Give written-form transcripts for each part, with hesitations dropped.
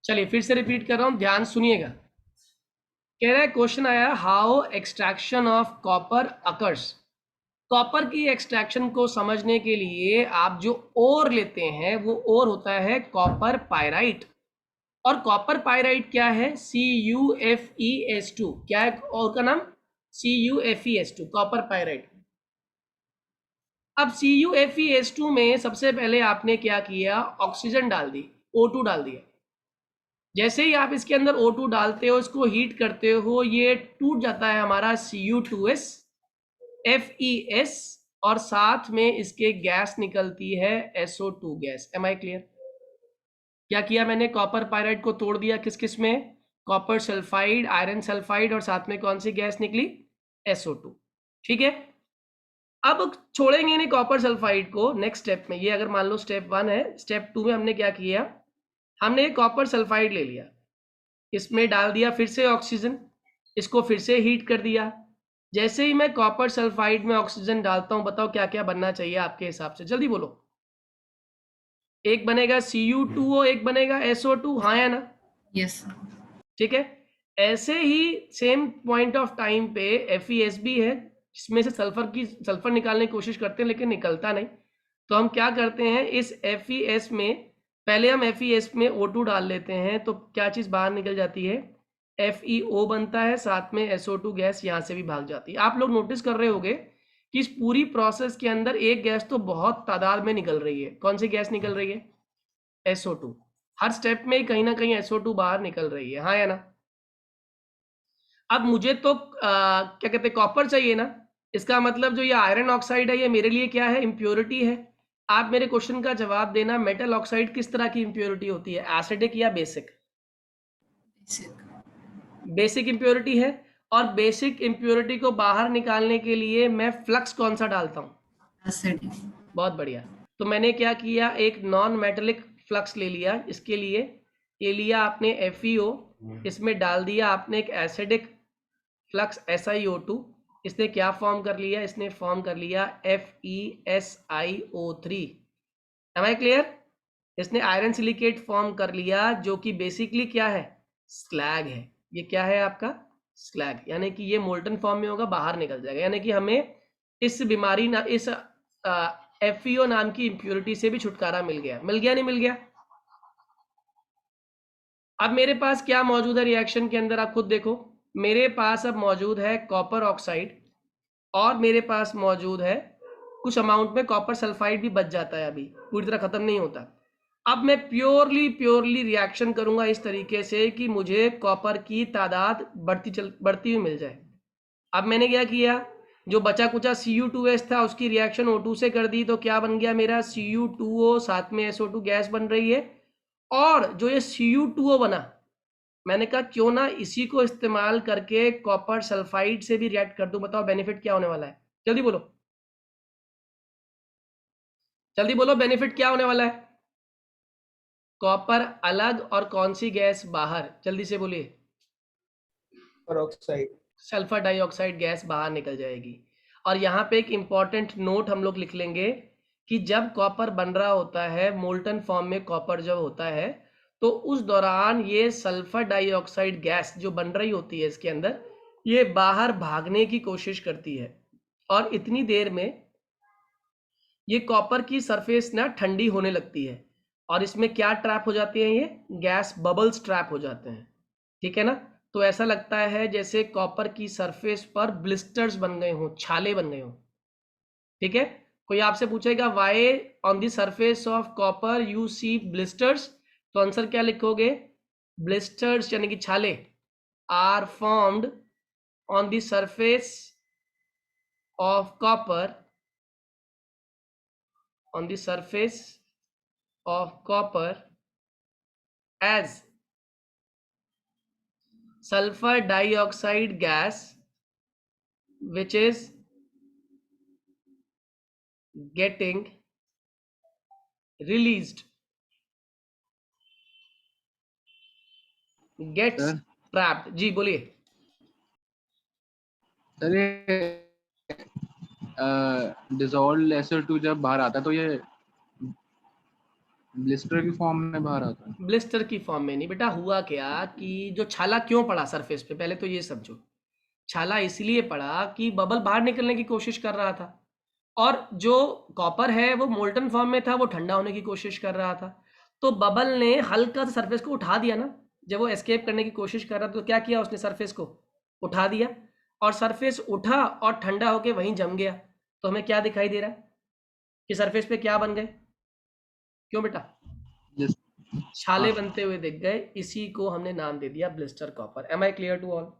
चलिए फिर से रिपीट कर रहा हूं, ध्यान सुनिएगा। कह रहा है क्वेश्चन आया, how extraction of copper occurs. Copper की एक्सट्रैक्शन को समझने के लिए आप जो ओर लेते हैं वो ओर होता है कॉपर पायराइट। और कॉपर पायराइट क्या है? CuFeS2। क्या है और का नाम? CuFeS2, copper pyrite. अब CuFeS2 में सबसे पहले आपने क्या किया? ऑक्सीजन डाल दी, O2 डाल दिया। जैसे ही आप इसके अंदर O2 डालते हो, इसको हीट करते हो, ये टूट जाता है हमारा Cu2S FeS, और साथ में इसके गैस निकलती है SO2 gas. M I clear? क्या किया मैंने? कॉपर पायराइड को तोड़ दिया किस किस में? कॉपर सल्फाइड, आयरन सल्फाइड, और साथ में कौन सी गैस निकली? SO2। ठीक है, अब छोड़ेंगे नहीं कॉपर सल्फाइड को। नेक्स्ट स्टेप में, ये अगर मान लो स्टेप 1 है, स्टेप 2 में हमने क्या किया? हमने कॉपर सल्फाइड ले लिया, इसमें डाल दिया फिर से ऑक्सीजन, इसको फिर से हीट कर दिया। जैसे ही मैं कॉपर सल्फाइड में ऑक्सीजन डालता हूं, बताओ क्या क्या बनना चाहिए आपके हिसाब से? जल्दी बोलो। एक बनेगा Cu2O, एक बनेगा SO2, हाँ या ना? यस। ठीक है, ऐसे ही सेम पॉइंट ऑफ टाइम पे FeS भी है, जिसमें से सल्फर निकालने की कोशिश करते हैं लेकिन निकलता नहीं। तो हम क्या करते हैं, इस FeS में पहले हम FeS में O2 डाल लेते हैं, तो क्या चीज़ बाहर निकल जाती है? FeO बनता है, साथ में SO2 गैस यहाँ से भी भाग जाती है। आप लोग नोटिस कर रहे होंगे कि इस पूरी प्रोसेस के अंदर एक गैस तो बहुत तादाद में निकल रही है। कौन सी गैस निकल रही है? SO2। हर स्टेप में कहीं ना कहीं SO2 बाहर निकल रही है, हाँ या ना? अब मुझे तो क्या कहते हैं, कॉपर चाहिए ना। इसका मतलब जो ये आयरन ऑक्साइड है, ये मेरे लिए क्या है? इम्प्योरिटी है। आप मेरे क्वेश्चन का जवाब देना, मेटल ऑक्साइड किस तरह की इम्प्योरिटी होती है? एसिडिक या बेसिक? बेसिक इम्प्योरिटी है। और बेसिक इम्प्योरिटी को बाहर निकालने के लिए मैं फ्लक्स कौन सा डालता हूँ? एसिड। बहुत बढ़िया। तो मैंने क्या किया, एक नॉन मेटेलिक फ्लक्स ले लिया इसके लिए। ये लिया आपने FeO, इसमें डाल दिया आपने एक एसिडिक फ्लक्स SiO2। इसने क्या फॉर्म कर लिया? इसने फॉर्म कर लिया FeSiO3। Am I clear? इसने आयरन सिलिकेट फॉर्म कर लिया, जो कि बेसिकली क्या है? स्लैग है। ये क्या है आपका? स्लैग। यानी कि ये मोल्टन फॉर्म में होगा, बाहर निकल जाएगा। यानी कि हमें इस बीमारी ना, इस FeO नाम की इम्प्योरिटी से भी छुटकारा मिल गया। मिल गया नहीं मिल गया? अब मेरे पास क्या मौजूद है रिएक्शन के अंदर? आप खुद देखो, मेरे पास अब मौजूद है कॉपर ऑक्साइड, और मेरे पास मौजूद है कुछ अमाउंट में कॉपर सल्फाइड भी बच जाता है, अभी पूरी तरह खत्म नहीं होता। अब मैं प्योरली रिएक्शन करूंगा इस तरीके से कि मुझे कॉपर की तादाद बढ़ती हुई मिल जाए। अब मैंने क्या किया, जो बचा कुचा Cu2S था उसकी रिएक्शन O2 से कर दी, तो क्या बन गया मेरा? Cu2O, साथ में SO2 गैस बन रही है। और जो ये Cu2O बना, मैंने कहा क्यों ना इसी को इस्तेमाल करके कॉपर सल्फाइड से भी रिएक्ट कर दूं। बताओ बेनिफिट क्या होने वाला है? जल्दी बोलो, जल्दी बोलो, बेनिफिट क्या होने वाला है? कॉपर अलग और कौन सी गैस बाहर? जल्दी से बोलिए। ऑक्साइड। सल्फर डाइऑक्साइड गैस बाहर निकल जाएगी। और यहाँ पे एक इंपॉर्टेंट नोट हम लोग लिख लेंगे कि जब कॉपर बन रहा होता है, मोल्टन फॉर्म में कॉपर जब होता है, तो उस दौरान ये सल्फर डाइऑक्साइड गैस जो बन रही होती है इसके अंदर, ये बाहर भागने की कोशिश करती है। और इतनी देर में ये कॉपर की सरफेस ना ठंडी होने लगती है, और इसमें क्या ट्रैप हो जाती है? ये गैस बबल्स ट्रैप हो जाते हैं। ठीक है ना? तो ऐसा लगता है जैसे कॉपर की सरफेस पर ब्लिस्टर्स बन गए हों, छाले बन गए हों। ठीक है, कोई आपसे पूछेगा why on the surface of copper you see blisters, तो आंसर क्या लिखोगे? ब्लिस्टर्स यानी कि छाले are formed on the surface of copper, on the surface of copper as sulfur dioxide gas which is getting released, gets sir trapped। जी बोलिए। Sir ये dissolve SO2 जब बाहर आता है तो ये ब्लिस्टर की फॉर्म में बाहर आता है। ब्लिस्टर की फॉर्म में नहीं बेटा। हुआ क्या कि जो छाला क्यों पड़ा सरफेस पे, पहले तो ये समझो। छाला इसलिए पड़ा कि बबल बाहर निकलने की कोशिश कर रहा था, और जो कॉपर है वो मोल्टन फॉर्म में था, वो ठंडा होने की कोशिश कर रहा था। तो बबल ने हल्का सा सरफेस को उठा दिया ना, जब वो एस्केप करने की कोशिश कर रहा था तो क्या किया उसने, सरफेस को उठा दिया, और सरफेस उठा और ठंडा होके वहीं जम गया। तो हमें क्या दिखाई दे रहा है कि सरफेस पे क्या बन गए, क्यों बेटा, ब्लिस छाले हाँ, बनते हुए दिख गए। इसी को हमने नाम दे दिया blister copper. Am I clear to all?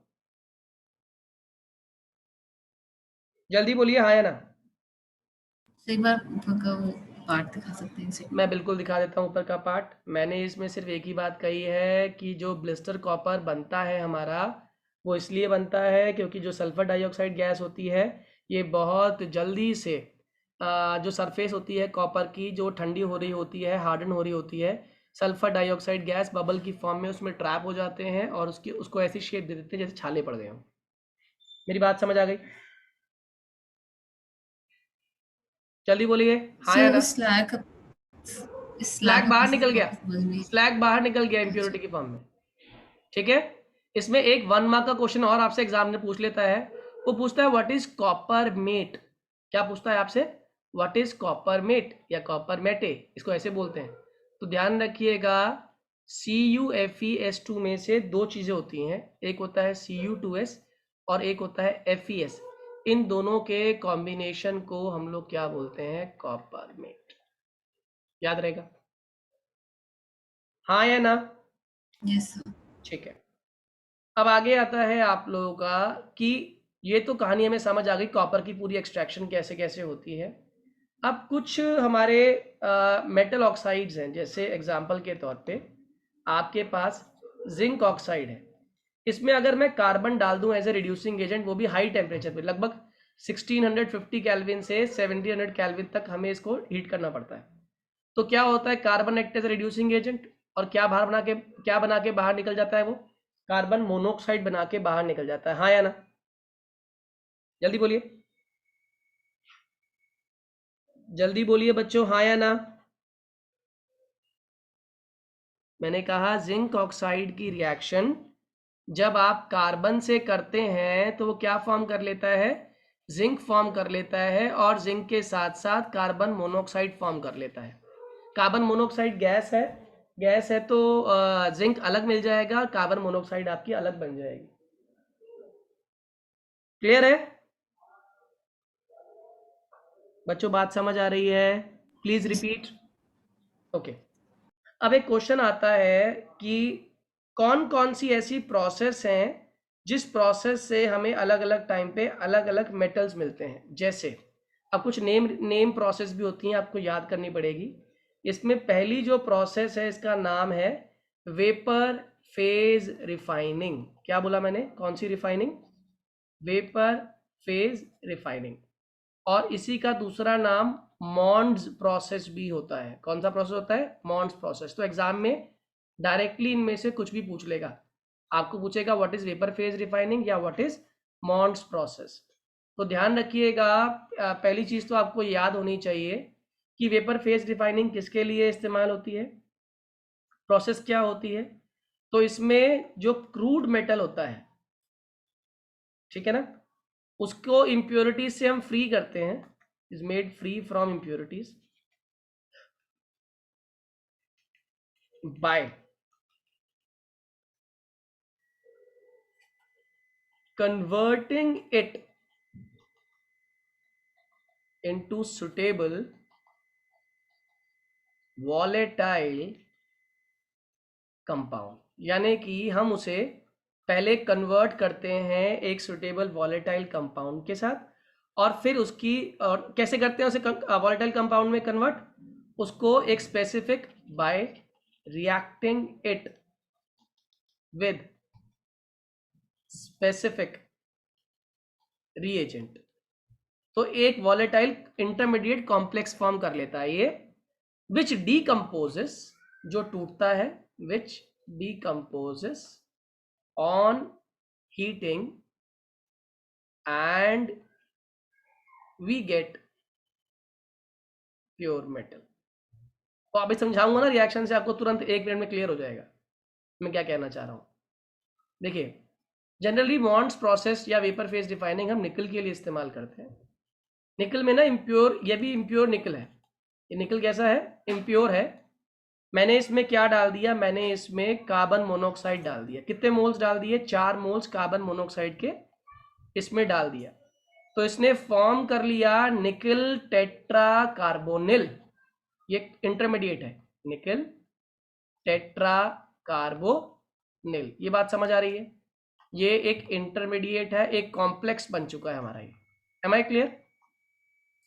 जल्दी बोलिए हाँ या ना। तो एक बार ऊपर का वो पार्ट दिखा सकते हैं इसे? मैं बिल्कुल दिखा देता हूँ ऊपर का पार्ट। मैंने इसमें सिर्फ एक ही बात कही है कि जो ब्लिस्टर कॉपर बनता है हमारा, वो इसलिए बनता है क्योंकि जो सल्फर डाइऑक्साइड गैस होती है, ये बहुत जल्दी से जो सरफेस होती है कॉपर की, जो ठंडी हो रही होती है, हार्डन हो रही होती है, सल्फर डाइऑक्साइड गैस बबल की फॉर्म में उसमें ट्रैप हो जाते हैं और उसको ऐसी शेप दे देते हैं जैसे छाले पड़ गए हों। मेरी बात समझ आ गई? जल्दी बोलिए हाँ या ना। स्लैग स्लैग बाहर निकल गया, समझ में। स्लैग बाहर निकल गया अच्छा। इम्प्योरिटी की फॉर्म में। ठीक है। इसमें एक 1 मार्क का क्वेश्चन और आपसे एग्जाम में पूछ लेता है। वो पूछता है व्हाट इज कॉपर मेट। क्या पूछता है आपसे? व्हाट इज कॉपर मेट या कॉपर मेटे, इसको ऐसे बोलते हैं। तो ध्यान रखिएगा, CuFeS2 में से दो चीजें होती हैं, एक होता है Cu2S और एक होता है FeS। इन दोनों के कॉम्बिनेशन को हम लोग क्या बोलते हैं, कॉपर मेट। याद रहेगा हाँ या ना? Yes sir. ठीक है। अब आगे आता है आप लोगों का कि ये तो कहानी हमें समझ आ गई, कॉपर की पूरी एक्सट्रैक्शन कैसे कैसे होती है। अब कुछ हमारे मेटल ऑक्साइड्स हैं, जैसे एग्जांपल के तौर पे आपके पास जिंक ऑक्साइड है। इसमें अगर मैं कार्बन डाल दूं एज ए रिड्यूसिंग एजेंट, वो भी हाई टेम्परेचर पे, लगभग 1650 केल्विन से 1700 केल्विन तक हमें इसको हीट करना पड़ता है। तो क्या होता है, carbon act as reducing agent, और क्या बना के बाहर निकल जाता है, वो कार्बन मोनोऑक्साइड बना के बाहर निकल जाता है। हाँ या ना? जल्दी बोलिए, जल्दी बोलिए बच्चों, हाँ या ना। मैंने कहा जिंक ऑक्साइड की रिएक्शन जब आप कार्बन से करते हैं तो वो क्या फॉर्म कर लेता है, जिंक फॉर्म कर लेता है, और जिंक के साथ साथ कार्बन मोनोऑक्साइड फॉर्म कर लेता है। कार्बन मोनोऑक्साइड गैस है, गैस है तो जिंक अलग मिल जाएगा, कार्बन मोनोऑक्साइड आपकी अलग बन जाएगी। क्लियर है बच्चों, बात समझ आ रही है? Please repeat. ओके। अब एक क्वेश्चन आता है कि कौन कौन सी ऐसी प्रोसेस हैं जिस प्रोसेस से हमें अलग अलग टाइम पे अलग अलग मेटल्स मिलते हैं। जैसे अब कुछ नेम प्रोसेस भी होती हैं, आपको याद करनी पड़ेगी। इसमें पहली जो प्रोसेस है इसका नाम है वेपर फेज रिफाइनिंग। क्या बोला मैंने, कौन सी रिफाइनिंग? Vapour phase refining. और इसी का दूसरा नाम मॉन्ड्स प्रोसेस भी होता है। कौन सा प्रोसेस होता है, मॉन्ड्स प्रोसेस। तो एग्जाम में डायरेक्टली इनमें से कुछ भी पूछ लेगा, आपको पूछेगा what is vapour phase refining या व्हाट इज मॉन्ड्स प्रोसेस। तो ध्यान रखिएगा, पहली चीज तो आपको याद होनी चाहिए कि वेपर फेज रिफाइनिंग किसके लिए इस्तेमाल होती है, प्रोसेस क्या होती है। तो इसमें जो क्रूड मेटल होता है, ठीक है ना, उसको इम्प्योरिटीज से हम फ्री करते हैं, is made free from impurities by converting it into suitable volatile compound। यानी कि हम उसे पहले कन्वर्ट करते हैं एक सुटेबल वॉलेटाइल कंपाउंड के साथ, और फिर उसकी, और कैसे करते हैं उसे वॉलेटाइल कंपाउंड में कन्वर्ट, उसको एक specific bye reacting it with specific reagent. तो एक वॉलेटाइल इंटरमीडिएट कॉम्प्लेक्स फॉर्म कर लेता है ये, विच डीकम्पोजेस, जो टूटता है, which decomposes on heating and we get pure metal. तो अभी समझाऊंगा ना रिएक्शन से, आपको तुरंत 1 मिनट में क्लियर हो जाएगा मैं क्या कहना चाह रहा हूँ। देखिए, जनरली मॉन्ड्स प्रोसेस या वेपर फेज डिफाइनिंग हम निकल के लिए इस्तेमाल करते हैं। निकल में ना इम्प्योर, ये भी इम्प्योर निकल है। ये निकल कैसा है? इम्प्योर है। मैंने इसमें क्या डाल दिया? मैंने इसमें कार्बन मोनोऑक्साइड डाल दिया। कितने मोल्स डाल दिए? 4 मोल्स कार्बन मोनोऑक्साइड के इसमें डाल दिया। तो इसने फॉर्म कर लिया निकल टेट्रा कार्बोनिल। ये इंटरमीडिएट है, निकल टेट्रा कार्बोनिल। ये बात समझ आ रही है? ये एक इंटरमीडिएट है, एक कॉम्प्लेक्स बन चुका है हमारा ये। Am I clear?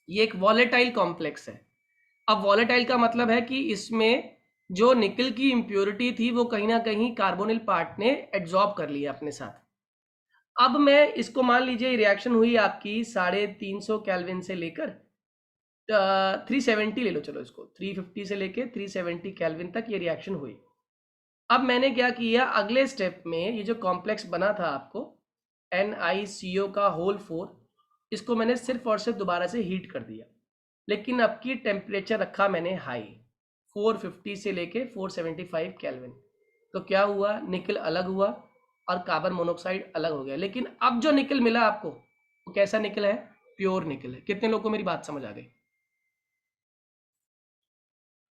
ये एक वॉलेटाइल कॉम्प्लेक्स है। अब वॉलेटाइल का मतलब है कि इसमें जो निकल की इम्प्योरिटी थी वो कहीं ना कहीं कार्बोनिल पार्ट ने एब्जॉर्ब कर लिया अपने साथ। अब मैं इसको मान लीजिए रिएक्शन हुई आपकी 350 केल्विन से लेकर 370 ले लो, चलो इसको 350 से लेकर 370 केल्विन तक ये रिएक्शन हुई। अब मैंने क्या किया? अगले स्टेप में ये जो कॉम्प्लेक्स बना था आपको NiCO का होल 4, इसको मैंने सिर्फ और सिर्फ दोबारा से हीट कर दिया। लेकिन अब की टेम्परेचर रखा मैंने हाई, 450 से लेके 475 केल्विन। तो क्या हुआ? निकल अलग हुआ और कार्बन मोनोऑक्साइड अलग हो गया। लेकिन अब जो निकल मिला आपको वो कैसा निकल है? प्योर निकल है। कितने लोगों को मेरी बात समझ आ गई?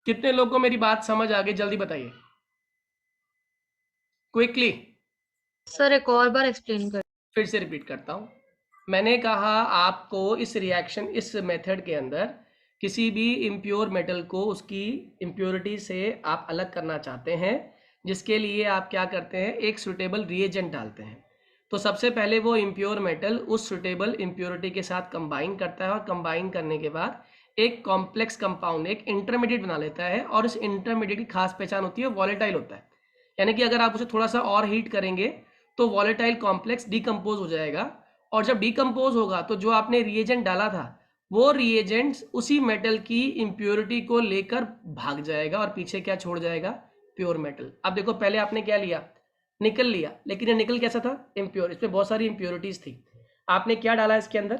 कितने लोगों को मेरी बात समझ आ गई? जल्दी बताइए क्विकली। सर एक और बार एक्सप्लेन कर। फिर से रिपीट करता हूँ। मैंने कहा आपको इस रिएक्शन, इस मेथड के अंदर किसी भी इम्प्योर मेटल को उसकी इम्प्योरिटी से आप अलग करना चाहते हैं, जिसके लिए आप क्या करते हैं? एक सुटेबल रिएजेंट डालते हैं। तो सबसे पहले वो इम्प्योर मेटल उस सुटेबल इम्प्योरिटी के साथ कंबाइन करता है और कंबाइन करने के बाद एक कॉम्प्लेक्स कंपाउंड, एक इंटरमीडिएट बना लेता है। और इस इंटरमीडिएट की खास पहचान होती है वॉलेटाइल होता है। यानी कि अगर आप उसे थोड़ा सा और हीट करेंगे तो वॉलेटाइल कॉम्प्लेक्स डिकम्पोज हो जाएगा। और जब डिकम्पोज होगा तो जो आपने रिएजेंट डाला था वो रिएजेंट्स उसी मेटल की इम्प्योरिटी को लेकर भाग जाएगा और पीछे क्या छोड़ जाएगा? Pure metal. अब देखो, पहले आपने क्या लिया? निकल लिया, लेकिन ये निकल कैसा था? इम्प्योर। इसमें बहुत सारी इम्प्योरिटीज थी। आपने क्या डाला इसके अंदर?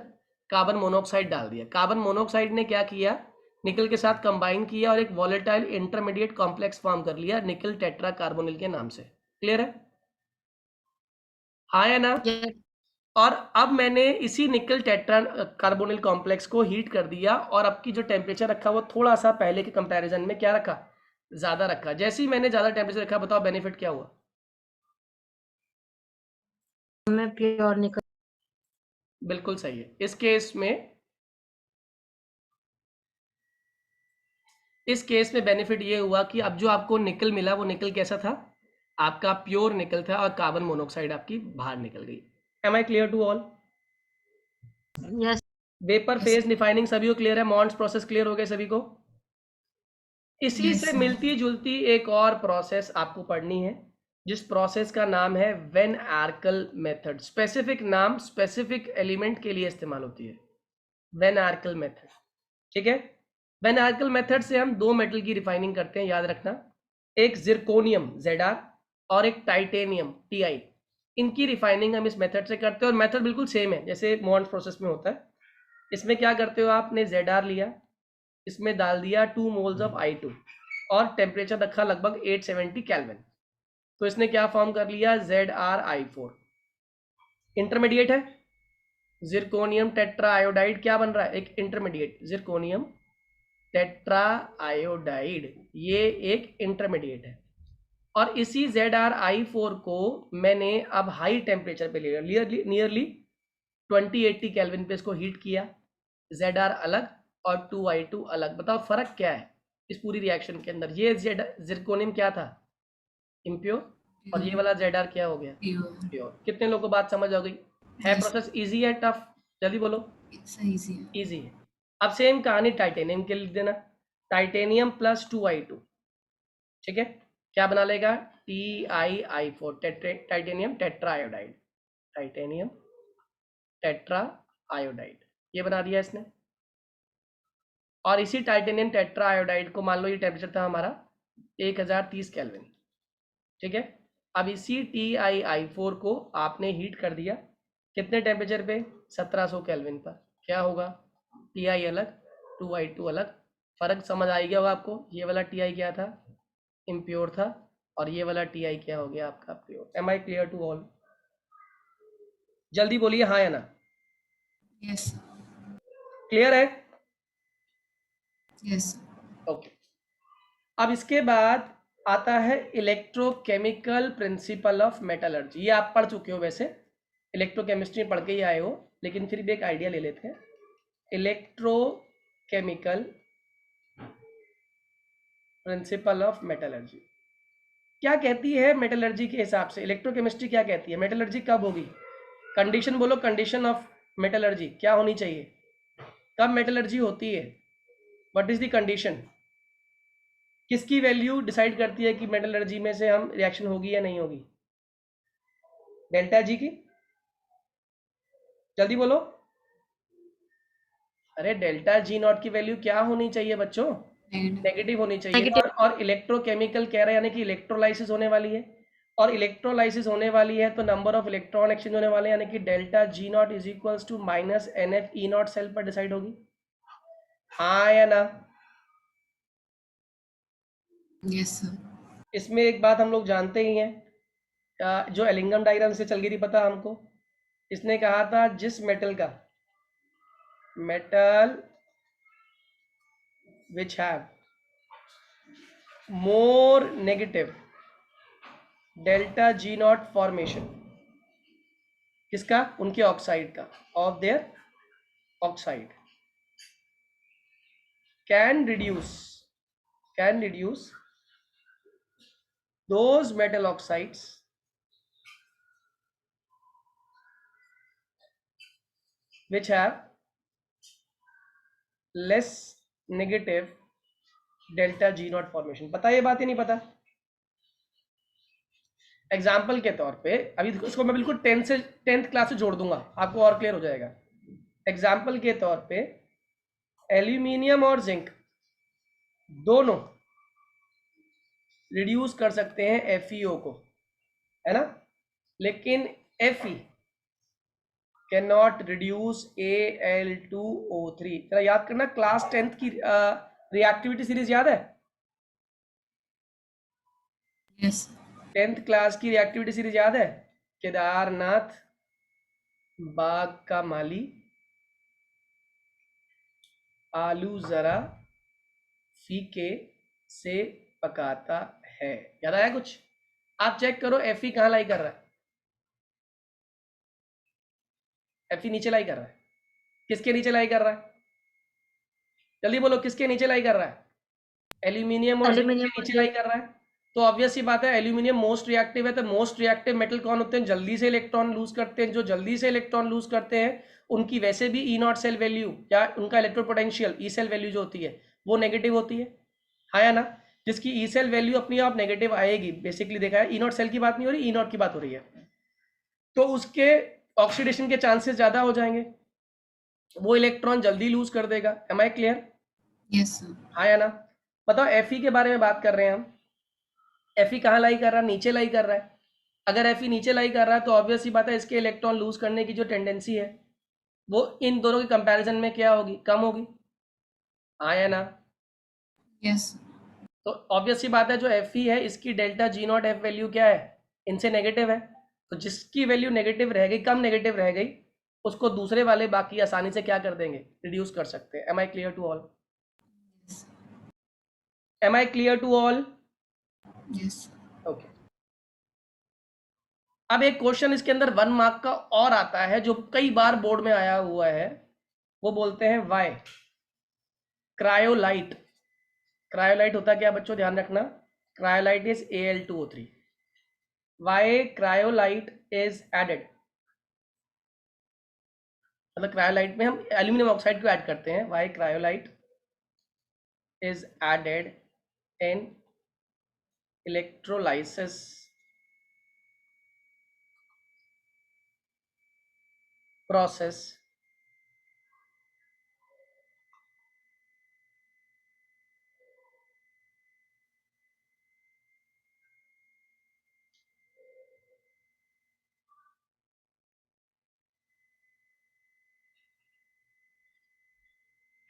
कार्बन मोनोऑक्साइड डाल दिया। कार्बन मोनोऑक्साइड ने क्या किया? निकल के साथ कंबाइन किया और एक वॉलेटाइल इंटरमीडिएट कॉम्प्लेक्स फॉर्म कर लिया निकल टेट्रा कार्बोनिल के नाम से। क्लियर है? हाँ या ना? और अब मैंने इसी निकल टेट्रा कार्बोनिल कॉम्प्लेक्स को हीट कर दिया और अब की जो टेम्परेचर रखा वो थोड़ा सा पहले के कंपैरिजन में क्या रखा? ज़्यादा रखा। जैसे ही मैंने ज़्यादा टेम्परेचर रखा, बताओ बेनिफिट क्या हुआ? मैं प्योर निकल। बिल्कुल सही है। इस केस में बेनिफिट ये हुआ कि अब जो आपको निकल मिला वो निकल कैसा था? आपका प्योर निकल था और कार्बन मोनोऑक्साइड आपकी बाहर निकल गई। Am I clear to all? Yes. Vapour phase defining सभी को क्लियर है? मॉन्ड्स प्रोसेस क्लियर हो गए सभी को? इसी Yes, से sir. मिलती जुलती एक और प्रोसेस आपको पढ़नी है, जिस प्रोसेस का नाम है वेन आर्कल मेथड। स्पेसिफिक नाम स्पेसिफिक एलिमेंट के लिए इस्तेमाल होती है, वेन आर्कल मेथड। ठीक है? वेन आर्कल मेथड से हम 2 मेटल की रिफाइनिंग करते हैं, याद रखना। एक जिरकोनियम Zr और एक टाइटेनियम Ti। इनकी रिफाइनिंग हम इस मेथड से करते हैं और मेथड बिल्कुल सेम है जैसे मॉन्ड्स प्रोसेस में होता है। इसमें क्या करते हो? आपने Zr लिया, इसमें डाल दिया 2 मोल्स ऑफ I2 और टेम्परेचर रखा लगभग 870 केल्विन। तो इसने क्या फॉर्म कर लिया? ZrI4। इंटरमीडिएट है जिरकोनियम टेट्रा आयोडाइड। क्या बन रहा है? एक इंटरमीडिएट जिरकोनियम टेट्रा आयोडाइड, ये एक इंटरमीडिएट है। और इसी ZrI4 को मैंने अब हाई टेम्परेचर पे ले लिया, नियरली 2080 केल्विन पे इसको हीट किया। Zr अलग और 2I2 अलग। बताओ फर्क क्या है इस पूरी रिएक्शन के अंदर? ये जिरकोनियम क्या था? इम्प्योर। और ये वाला Zr क्या हो गया? Pure. प्योर। कितने लोगों को बात समझ आ गई? है Yes. प्रोसेस इजी है टफ? जल्दी बोलो। It's easy. इजी है। अब सेम कहानी टाइटेनियम के लिख देना, टाइटेनियम प्लस 2I2। ठीक है? क्या बना लेगा? TiI4, titanium tetra iodide. Titanium tetra iodide, ये बना दिया इसने। और इसी टाइटेनियम टेट्रा आयोडाइड को मान लो ये टेम्परेचर था हमारा 1030 केल्विन। ठीक है? अब इसी TiI4 को आपने हीट कर दिया कितने टेम्परेचर पे? 1700 केल्विन पर। क्या होगा? Ti अलग 2I2 अलग, फर्क समझ आ गया होगा आपको। ये वाला Ti क्या था, इम्प्योर था, और ये वाला Ti क्या हो गया आपका pure. Am I clear to all? जल्दी बोलिए हाँ या ना। Yes. क्लियर है? Yes. ओके। अब इसके बाद आता है इलेक्ट्रोकेमिकल प्रिंसिपल ऑफ मेटलर्जी। ये आप पढ़ चुके हो वैसे, इलेक्ट्रोकेमिस्ट्री पढ़ के ही आए हो, लेकिन फिर भी एक आइडिया ले लेते हैं। इलेक्ट्रोकेमिकल प्रिंसिपल ऑफ मेटलर्जी क्या कहती है मेटलर्जी के हिसाब से? इलेक्ट्रोकेमिस्ट्री क्या कहती है? मेटलर्जी कब होगी? कंडीशन बोलो, कंडीशन ऑफ मेटलर्जी क्या होनी चाहिए? कब मेटलर्जी होती है? What is the condition? किसकी वैल्यू डिसाइड करती है कि मेटलर्जी में से हम रिएक्शन होगी या नहीं होगी? डेल्टा जी की? जल्दी बोलो। अरे डेल्टा जी नॉट की वैल्यू क्या होनी चाहिए बच्चों? Negative. नेगेटिव होनी चाहिए। Negative. और इलेक्ट्रोकेमिकल कह रहे हैं, यानी कि इलेक्ट्रोलाइसिस होने वाली है, और इलेक्ट्रोलाइसिस होने वाली है तो नंबर ऑफ इलेक्ट्रॉन एक्सचेंज होने वाले हैं, यानी कि delta G not is equals to minus N F E not cell पर डिसाइड होगी। हाँ या ना? Yes, sir. इसमें एक बात हम लोग जानते ही हैं, जो एलिंगम डायग्राम से चल गई थी पता हमको। इसने कहा था जिस मेटल का, metal which have more negative delta G not formation, किसका? उनके ऑक्साइड का, of their oxide, can reduce those metal oxides which have less negative delta G not formation. पता ये बात ही नहीं पता? एग्जाम्पल के तौर पे अभी इसको मैं बिल्कुल 10th क्लास से जोड़ दूंगा, आपको और क्लियर हो जाएगा। एग्जाम्पल के तौर पे एल्यूमिनियम और जिंक दोनों रिड्यूस कर सकते हैं FeO को, है ना, लेकिन Fe can not reduce Al2O3। जरा याद करना, क्लास 10th की रिएक्टिविटी सीरीज याद है? Yes. 10th क्लास की रिएक्टिविटी सीरीज याद है? केदारनाथ बाग का माली, आलू जरा फीके से पकाता है। याद आया कुछ? आप चेक करो Fe कहाँ लाई कर रहा है? Fe नीचे लाई कर रहा है। किसके नीचे लाई कर रहा है? जल्दी बोलो, किसके नीचे लाई कर रहा है? एल्यूमिनियम और जिंक के Aluminium और नीचे लाई zinc. कर रहा है। तो ऑब्वियस सी बात है, एल्यूमिनियम मोस्ट रिएक्टिव है, तो मोस्ट रिएक्टिव मेटल कौन होते हैं? जल्दी से इलेक्ट्रॉन लूज करते हैं। जो जल्दी से इलेक्ट्रॉन लूज करते हैं उनकी वैसे भी ई नॉट सेल वैल्यू या उनका electro potential E cell value जो होती है वो नेगेटिव होती है, हाँ या ना? जिसकी ई सेल वैल्यू अपनी आप नेगेटिव आएगी, बेसिकली देखा है, ई नॉट सेल की बात नहीं हो रही, ई नॉट की बात हो रही है, तो उसके ऑक्सीडेशन के चांसेस ज्यादा हो जाएंगे, वो इलेक्ट्रॉन जल्दी लूज कर देगा। Am I clear? Yes, sir. हाँ या ना? बताओ, Fe के बारे में बात कर रहे हैं हम। Fe कहाँ लाई कर रहा है? नीचे लाई कर रहा है। अगर Fe नीचे लाई कर रहा है तो ऑब्वियस सी बात है, इसके इलेक्ट्रॉन लूज करने की जो टेंडेंसी है वो इन दोनों के कंपैरिजन में क्या होगी? कम होगी, हाँ या ना? Yes. तो ऑब्वियस सी बात है, जो Fe है इसकी delta G not F value क्या है? इनसे नेगेटिव है, तो जिसकी वैल्यू नेगेटिव रह गई, कम नेगेटिव रह गई, उसको दूसरे वाले बाकी आसानी से क्या कर देंगे? रिड्यूस कर सकते हैं। Am I clear to all? Yes. Am I clear to all? Yes. Okay. अब एक क्वेश्चन इसके अंदर 1 मार्क का और आता है जो कई बार बोर्ड में आया हुआ है, वो बोलते हैं वाई क्रायोलाइट। क्रायोलाइट होता क्या बच्चों, ध्यान रखना, cryolite is Al2O3। Why cryolite is added, मतलब क्रायोलाइट में हम एल्यूमिनियम ऑक्साइड को ऐड करते हैं। Why cryolite is added in electrolysis process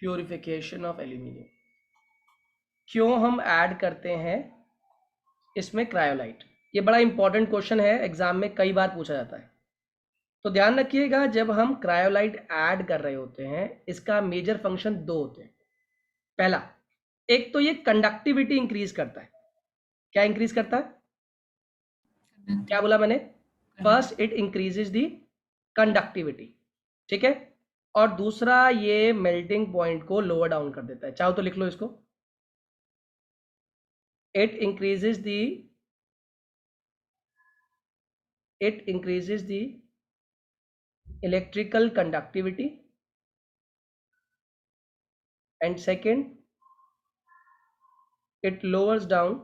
purification of aluminium। क्यों हम ऐड करते हैं इसमें क्रायोलाइट? ये बड़ा इंपॉर्टेंट क्वेश्चन है, एग्जाम में कई बार पूछा जाता है। तो ध्यान रखिएगा, जब हम क्रायोलाइट ऐड कर रहे होते हैं, इसका मेजर फंक्शन दो होते हैं। पहला, एक तो ये कंडक्टिविटी इंक्रीज करता है। क्या इंक्रीज करता है? क्या बोला मैंने? First, it increases the conductivity, ठीक है। और दूसरा, ये मेल्टिंग पॉइंट को लोअर डाउन कर देता है। चाहो तो लिख लो इसको, it increases the electrical conductivity, and second, it lowers down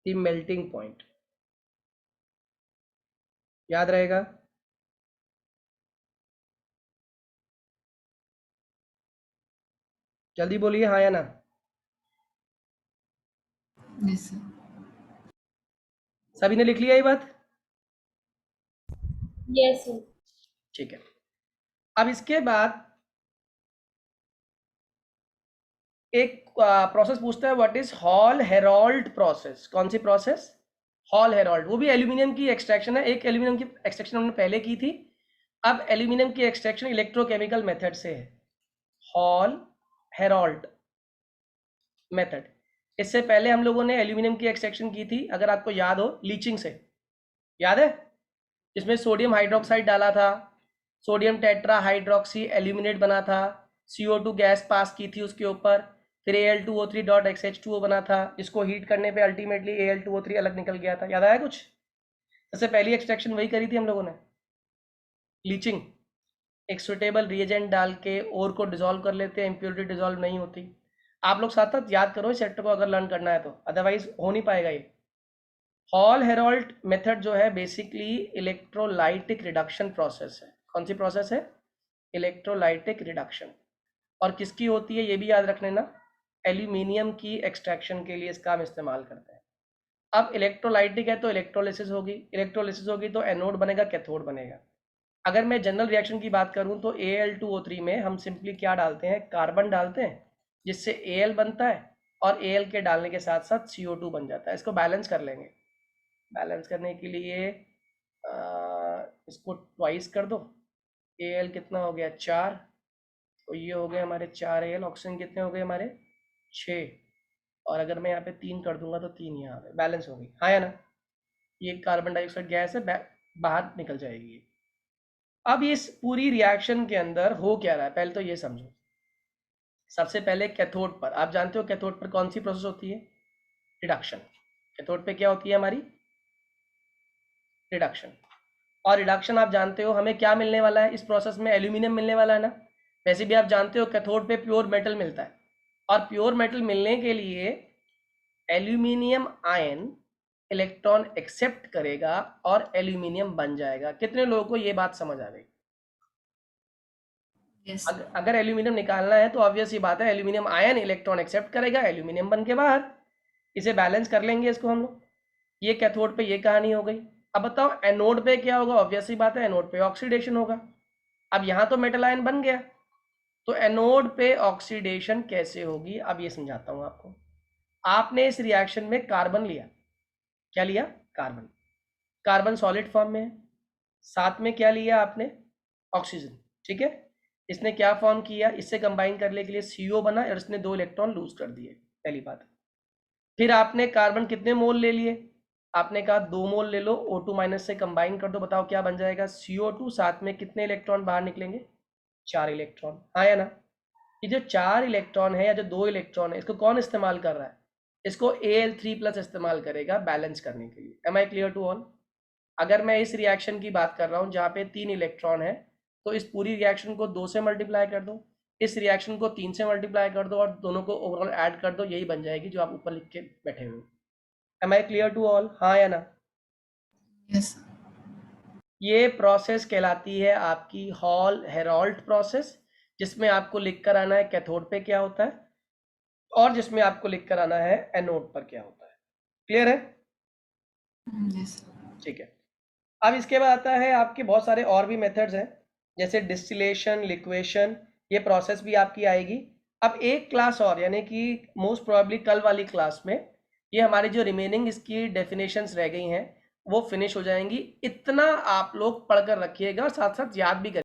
the melting point. याद रहेगा? जल्दी बोलिए हाँ या ना। Yes, sir. सभी ने लिख लिया ये बात? Yes, sir. ठीक है। अब इसके बाद एक प्रोसेस पूछता है, what is hall Harold process? कौन सी प्रोसेस? Hall Harold. वो भी एल्यूमिनियम की एक्सट्रैक्शन है। एक एल्यूमिनियम की एक्सट्रैक्शन हमने पहले की थी, अब एल्यूमिनियम की एक्सट्रैक्शन इलेक्ट्रोकेमिकल मेथड से है, हॉल हेरोल्ड मेथड। इससे पहले हम लोगों ने एल्यूमिनियम की एक्सट्रैक्शन की थी, अगर आपको याद हो, लीचिंग से। याद है? जिसमें सोडियम हाइड्रोक्साइड डाला था, सोडियम टेट्रा हाइड्रोक्सी एल्यूमिनेट बना था, CO2 गैस पास की थी उसके ऊपर, फिर Al2O3.XH2O बना था, इसको हीट करने पे अल्टीमेटली Al2O3 अलग निकल गया था। याद आया कुछ? सबसे पहली एक्सट्रैक्शन वही करी थी हम लोगों ने, लीचिंग। एक सुटेबल रिएजेंट डाल के ओर को डिसॉल्व कर लेते हैं, इम्प्योरिटी डिसॉल्व नहीं होती। आप लोग साथ साथ याद करो इस चैप्टर को अगर लर्न करना है तो, अदरवाइज हो नहीं पाएगा ये। हॉल हेरोल्ड मेथड जो है बेसिकली इलेक्ट्रोलाइटिक रिडक्शन प्रोसेस है। कौन सी प्रोसेस है? Electrolytic reduction. और किसकी होती है ये भी याद रख लेना, एल्यूमिनियम की एक्सट्रैक्शन के लिए इसका हम इस्तेमाल करते हैं। अब इलेक्ट्रोलाइटिक है तो इलेक्ट्रोलिसिस होगी, इलेक्ट्रोलिसिस होगी तो एनोड बनेगा, कैथोड बनेगा। अगर मैं जनरल रिएक्शन की बात करूं तो Al2O3 में हम सिंपली क्या डालते हैं? कार्बन डालते हैं, जिससे Al बनता है, और Al के डालने के साथ साथ CO2 बन जाता है। इसको बैलेंस कर लेंगे। बैलेंस करने के लिए इसको ट्वाइस कर दो। Al कितना हो गया? 4, तो ये हो गए हमारे 4 Al। ऑक्सीजन कितने हो गए हमारे? 6। और अगर मैं यहाँ पे 3 कर दूंगा तो 3 यहाँ आ गए, बैलेंस हो गई। हाँ या ना? ये कार्बन डाइऑक्साइड गैस है, बाहर निकल जाएगी। अब इस पूरी रिएक्शन के अंदर हो क्या रहा है, पहले तो ये समझो। सबसे पहले कैथोड पर, आप जानते हो कैथोड पर कौन सी प्रोसेस होती है? रिडक्शन। कैथोड पे क्या होती है हमारी? रिडक्शन। और रिडक्शन आप जानते हो हमें क्या मिलने वाला है इस प्रोसेस में? एल्यूमिनियम मिलने वाला है ना। वैसे भी आप जानते हो कैथोड पे प्योर मेटल मिलता है, और प्योर मेटल मिलने के लिए एल्यूमिनियम आयन इलेक्ट्रॉन एक्सेप्ट करेगा और एल्यूमिनियम बन जाएगा। कितने लोगों को ये बात समझ आ गई? Yes, अगर एल्यूमिनियम निकालना है तो ऑब्वियस ही बात है, एल्यूमिनियम आयन इलेक्ट्रॉन एक्सेप्ट करेगा, एल्यूमिनियम बन के बाहर। इसे बैलेंस कर लेंगे इसको हम लोग। ये कैथोड पे ये कहानी हो गई। अब बताओ एनोड पे क्या होगा? ऑब्वियस ही बात है, एनोड पे ऑक्सीडेशन होगा। अब यहाँ तो मेटल आयन बन गया, तो एनोड पे ऑक्सीडेशन कैसे होगी अब ये समझाता हूँ आपको। आपने इस रिएक्शन में कार्बन लिया। क्या लिया? कार्बन। कार्बन सॉलिड फॉर्म में है। साथ में क्या लिया आपने? ऑक्सीजन, ठीक है। इसने क्या फॉर्म किया? इससे कंबाइन करने के लिए CO बना और इसने 2 इलेक्ट्रॉन लूज कर दिए, पहली बात। फिर आपने कार्बन कितने मोल ले लिए? आपने कहा 2 मोल ले लो, O2 माइनस से कंबाइन कर दो, बताओ क्या बन जाएगा? CO2। साथ में कितने इलेक्ट्रॉन बाहर निकलेंगे? 4 इलेक्ट्रॉन। हाँ या ना? ये जो 4 इलेक्ट्रॉन है या जो 2 इलेक्ट्रॉन है, इसको कौन इस्तेमाल कर रहा है? इसको Al3+ इस्तेमाल करेगा बैलेंस करने के लिए। Am I clear to all? अगर मैं इस रिएक्शन की बात कर रहा हूँ जहाँ पे 3 इलेक्ट्रॉन है, तो इस पूरी रिएक्शन को 2 से मल्टीप्लाई कर दो, इस रिएक्शन को 3 से मल्टीप्लाई कर दो, और दोनों को ओवरऑल ऐड कर दो, यही बन जाएगी जो आप ऊपर लिख के बैठे हुए। Am I clear to all? हाँ या ना? yes, ये प्रोसेस कहलाती है आपकी हॉल हेरोल्ड प्रोसेस, जिसमें आपको लिख कर आना है कैथोड पे क्या होता है, और जिसमें आपको लिख कर आना है एनोड पर क्या होता है। क्लियर है? yes, ठीक है। अब इसके बाद आता है आपके बहुत सारे और भी मेथड्स हैं, जैसे डिस्टिलेशन, लिक्वेशन, ये प्रोसेस भी आपकी आएगी। अब एक क्लास और, यानी कि मोस्ट प्रोबेबली कल वाली क्लास में ये हमारी जो रिमेनिंग इसकी डेफिनेशंस रह गई हैं वो फिनिश हो जाएंगी। इतना आप लोग पढ़कर रखिएगा और साथ साथ याद भी करिए।